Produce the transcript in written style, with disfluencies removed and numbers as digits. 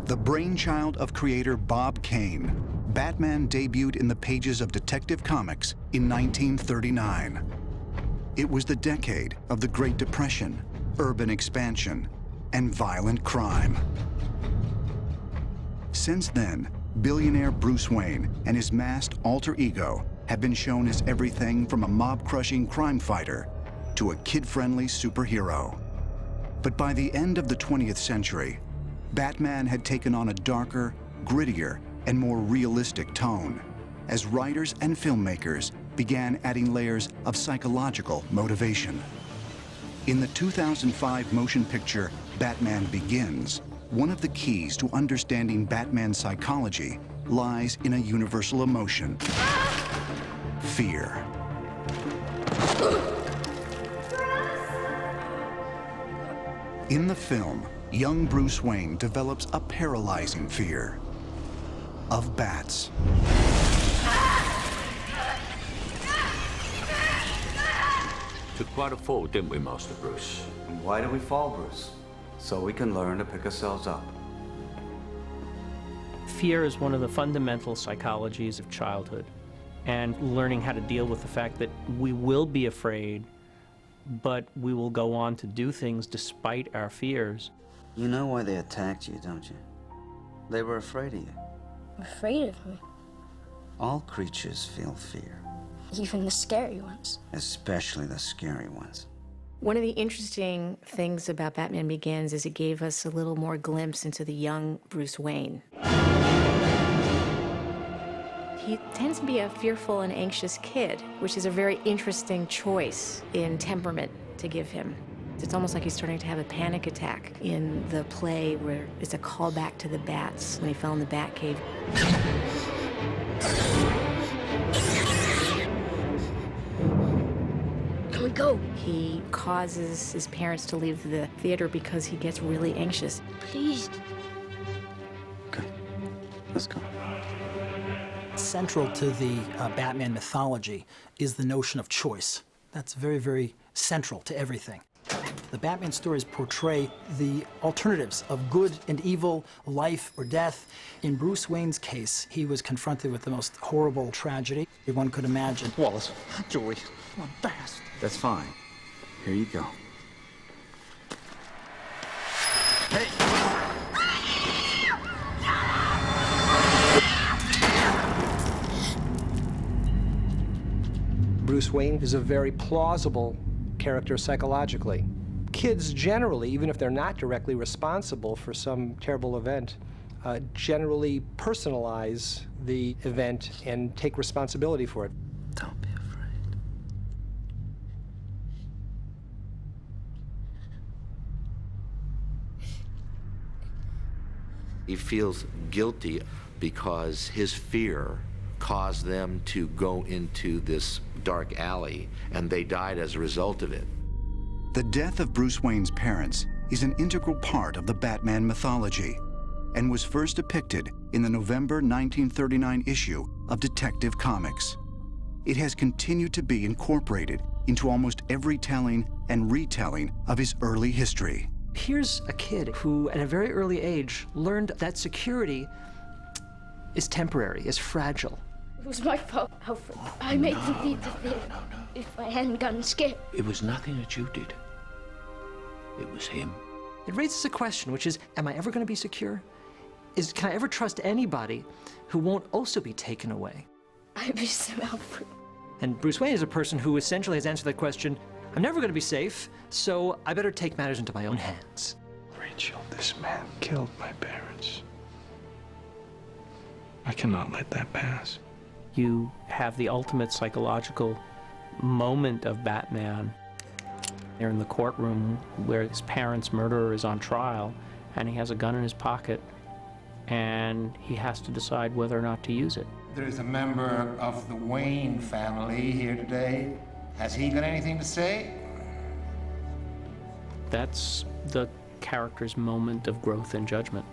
The brainchild of creator Bob Kane, Batman debuted in the pages of Detective Comics in 1939. It was the decade of the Great Depression, urban expansion, and violent crime. Since then, billionaire Bruce Wayne and his masked alter ego have been shown as everything from a mob-crushing crime fighter to a kid-friendly superhero. But by the end of the 20th century, Batman had taken on a darker, grittier, and more realistic tone as writers and filmmakers began adding layers of psychological motivation. In the 2005 motion picture Batman Begins, one of the keys to understanding Batman's psychology lies in a universal emotion: fear. In the film, young Bruce Wayne develops a paralyzing fear of bats. Took quite a fall, didn't we, Master Bruce? And why do we fall, Bruce? So we can learn to pick ourselves up. Fear is one of the fundamental psychologies of childhood, and learning how to deal with the fact that we will be afraid, but we will go on to do things despite our fears. You know why they attacked you, don't you? They were afraid of you. Afraid of me? All creatures feel fear. Even the scary ones. Especially the scary ones. One of the interesting things about Batman Begins is it gave us a little more glimpse into the young Bruce Wayne. He tends to be a fearful and anxious kid, which is a very interesting choice in temperament to give him. It's almost like he's starting to have a panic attack in the play where it's a callback to the bats when he fell in the Batcave. Can we go? He causes his parents to leave the theater because he gets really anxious. Please. Okay, let's go. Central to the Batman mythology is the notion of choice. That's very, very central to everything. The Batman stories portray the alternatives of good and evil, life or death. In Bruce Wayne's case, he was confronted with the most horrible tragedy one could imagine. Wallace, Joey, I'm fast. That's fine. Here you go. Hey! Bruce Wayne is a very plausible character psychologically. Kids generally, even if they're not directly responsible for some terrible event, generally personalize the event and take responsibility for it. Don't be afraid. He feels guilty because his fear caused them to go into this dark alley, and they died as a result of it. The death of Bruce Wayne's parents is an integral part of the Batman mythology and was first depicted in the November 1939 issue of Detective Comics. It has continued to be incorporated into almost every telling and retelling of his early history. Here's a kid who, at a very early age, learned that security is temporary, is fragile. It was my fault, Alfred. I made them leave the theater. If I hadn't gotten scared. It was nothing that you did. It was him. It raises a question, which is, am I ever going to be secure? Can I ever trust anybody who won't also be taken away? I miss him, Alfred. And Bruce Wayne is a person who essentially has answered that question, I'm never going to be safe, so I better take matters into my own hands. Rachel, this man killed my parents. I cannot let that pass. You have the ultimate psychological moment of Batman. They're in the courtroom where his parents' murderer is on trial, and he has a gun in his pocket, and he has to decide whether or not to use it. There is a member of the Wayne family here today. Has he got anything to say? That's the character's moment of growth and judgment.